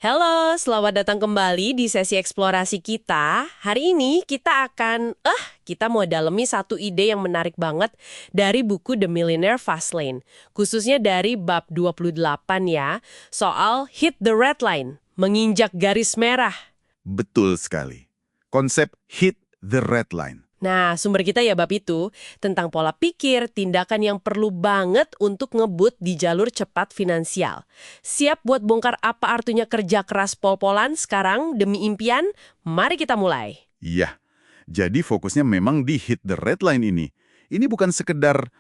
Halo, selamat datang kembali di sesi eksplorasi kita. Hari ini kita mau dalemi satu ide yang menarik banget dari buku The Millionaire Fastlane. Khususnya dari bab 28 ya, soal hit the red line, menginjak garis merah. Betul sekali. Konsep hit the red line. Nah, sumber kita ya bab itu, tentang pola pikir, tindakan yang perlu banget untuk ngebut di jalur cepat finansial. Siap buat bongkar apa artinya kerja keras pol-polan sekarang demi impian? Mari kita mulai. Iya, jadi fokusnya memang di hit the red line ini. Ini bukan sekedar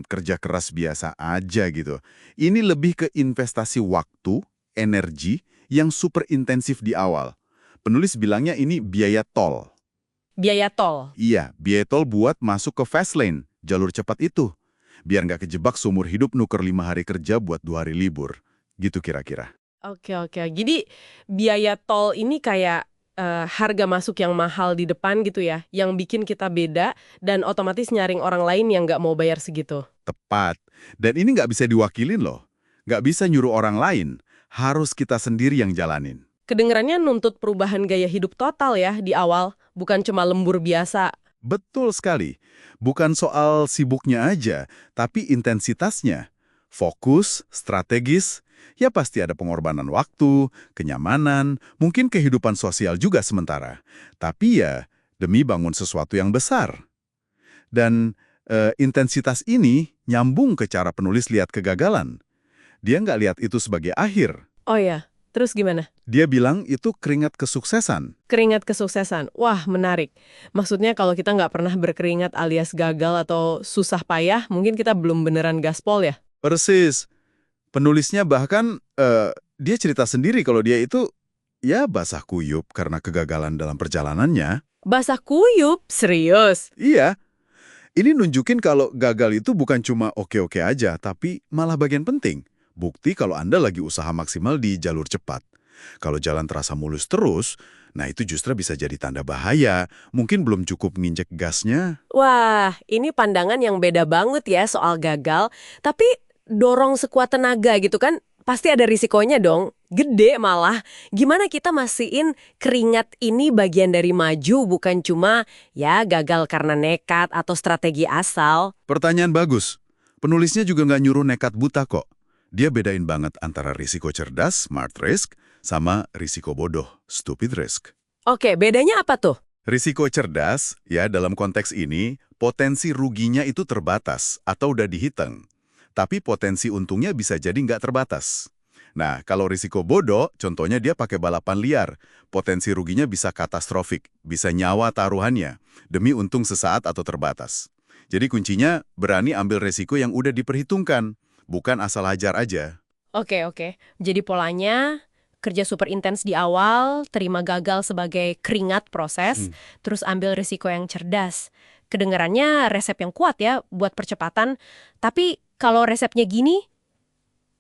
kerja keras biasa aja gitu. Ini lebih ke investasi waktu, energi yang super intensif di awal. Penulis bilangnya ini biaya tol. Biaya tol. Iya, biaya tol buat masuk ke fast lane, jalur cepat itu. Biar nggak kejebak seumur hidup nuker 5 hari kerja buat 2 hari libur. Gitu kira-kira. Oke. Jadi biaya tol ini kayak harga masuk yang mahal di depan gitu ya, yang bikin kita beda dan otomatis nyaring orang lain yang nggak mau bayar segitu. Tepat. Dan ini nggak bisa diwakilin loh. Nggak bisa nyuruh orang lain. Harus kita sendiri yang jalanin. Kedengerannya nuntut perubahan gaya hidup total ya di awal, bukan cuma lembur biasa. Betul sekali. Bukan soal sibuknya aja, tapi intensitasnya. Fokus, strategis, ya pasti ada pengorbanan waktu, kenyamanan, mungkin kehidupan sosial juga sementara. Tapi ya, demi bangun sesuatu yang besar. Dan intensitas ini nyambung ke cara penulis lihat kegagalan. Dia nggak lihat itu sebagai akhir. Oh ya, terus gimana? Dia bilang itu keringat kesuksesan. Keringat kesuksesan. Wah, menarik. Maksudnya kalau kita nggak pernah berkeringat alias gagal atau susah payah, mungkin kita belum beneran gaspol ya? Persis. Penulisnya bahkan dia cerita sendiri kalau dia itu ya basah kuyup karena kegagalan dalam perjalanannya. Basah kuyup? Serius? Iya, ini nunjukin kalau gagal itu bukan cuma oke-oke aja, tapi malah bagian penting. Bukti kalau Anda lagi usaha maksimal di jalur cepat. Kalau jalan terasa mulus terus, nah itu justru bisa jadi tanda bahaya. Mungkin belum cukup nginjek gasnya. Wah, ini pandangan yang beda banget ya soal gagal. Tapi dorong sekuat tenaga gitu kan, pasti ada risikonya dong. Gede malah. Gimana kita mastiin keringat ini bagian dari maju, bukan cuma ya gagal karena nekat atau strategi asal. Pertanyaan bagus. Penulisnya juga nggak nyuruh nekat buta kok. Dia bedain banget antara risiko cerdas, smart risk, sama risiko bodoh, stupid risk. Oke, bedanya apa tuh? Risiko cerdas, ya dalam konteks ini, potensi ruginya itu terbatas atau udah dihitung. Tapi potensi untungnya bisa jadi nggak terbatas. Nah, kalau risiko bodoh, contohnya dia pakai balapan liar. Potensi ruginya bisa katastrofik, bisa nyawa taruhannya, demi untung sesaat atau terbatas. Jadi kuncinya berani ambil risiko yang udah diperhitungkan, bukan asal hajar aja. Oke. Jadi polanya kerja super intens di awal, terima gagal sebagai keringat proses, terus ambil risiko yang cerdas. Kedengarannya resep yang kuat ya buat percepatan. Tapi kalau resepnya gini,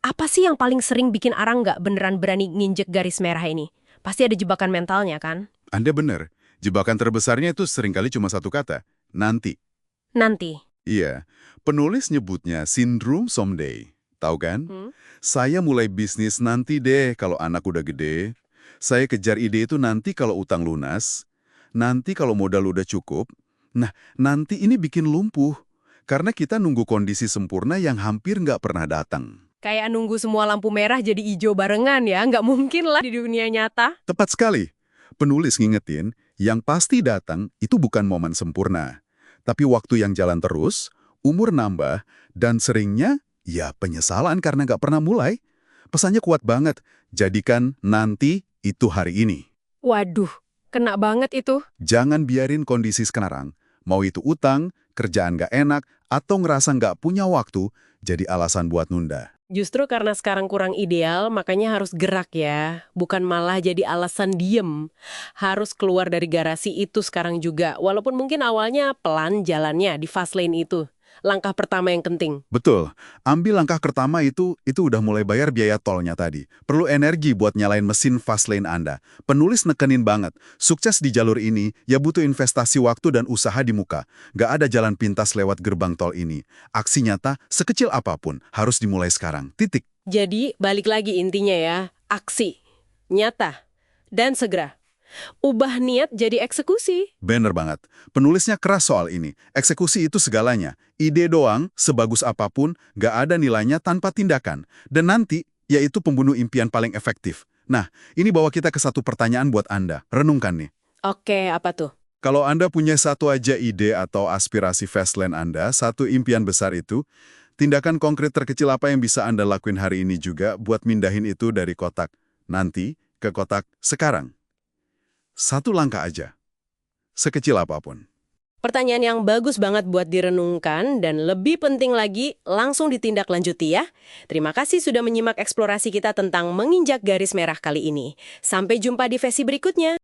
apa sih yang paling sering bikin orang nggak beneran berani nginjek garis merah ini? Pasti ada jebakan mentalnya kan? Anda benar, jebakan terbesarnya itu seringkali cuma satu kata, nanti. Nanti. Iya, penulis nyebutnya sindrom someday. Tahu kan? Hmm? Saya mulai bisnis nanti deh kalau anak udah gede. Saya kejar ide itu nanti kalau utang lunas. Nanti kalau modal udah cukup. Nah, nanti ini bikin lumpuh. Karena kita nunggu kondisi sempurna yang hampir nggak pernah datang. Kayak nunggu semua lampu merah jadi hijau barengan ya, nggak mungkin lah di dunia nyata. Tepat sekali. Penulis ngingetin, yang pasti datang itu bukan momen sempurna. Tapi waktu yang jalan terus, umur nambah, dan seringnya ya penyesalan karena nggak pernah mulai. Pesannya kuat banget, jadikan nanti itu hari ini. Waduh, kena banget itu. Jangan biarin kondisi sekarang, mau itu utang, kerjaan nggak enak, atau ngerasa nggak punya waktu, jadi alasan buat nunda. Justru karena sekarang kurang ideal, makanya harus gerak ya. Bukan malah jadi alasan diem. Harus keluar dari garasi itu sekarang juga. Walaupun mungkin awalnya pelan jalannya di fast lane itu. Langkah pertama yang penting. Betul, ambil langkah pertama itu udah mulai bayar biaya tolnya tadi. Perlu energi buat nyalain mesin fast lane Anda. Penulis nekenin banget, sukses di jalur ini ya butuh investasi waktu dan usaha di muka. Nggak ada jalan pintas lewat gerbang tol ini. Aksi nyata, sekecil apapun, harus dimulai sekarang. Titik. Jadi balik lagi intinya ya, aksi. nyata, dan segera. Ubah niat jadi eksekusi. Bener banget. Penulisnya keras soal ini. Eksekusi itu segalanya. Ide doang, sebagus apapun, gak ada nilainya tanpa tindakan. Dan nanti, yaitu pembunuh impian paling efektif. Nah, ini bawa kita ke satu pertanyaan buat Anda. Renungkan nih. Oke, apa tuh? Kalau Anda punya satu aja ide atau aspirasi Fastland Anda, satu impian besar itu, tindakan konkret terkecil apa yang bisa Anda lakuin hari ini juga buat mindahin itu dari kotak nanti ke kotak sekarang? Satu langkah aja. Sekecil apapun. Pertanyaan yang bagus banget buat direnungkan dan lebih penting lagi, langsung ditindaklanjuti ya. Terima kasih sudah menyimak eksplorasi kita tentang menginjak garis merah kali ini. Sampai jumpa di versi berikutnya.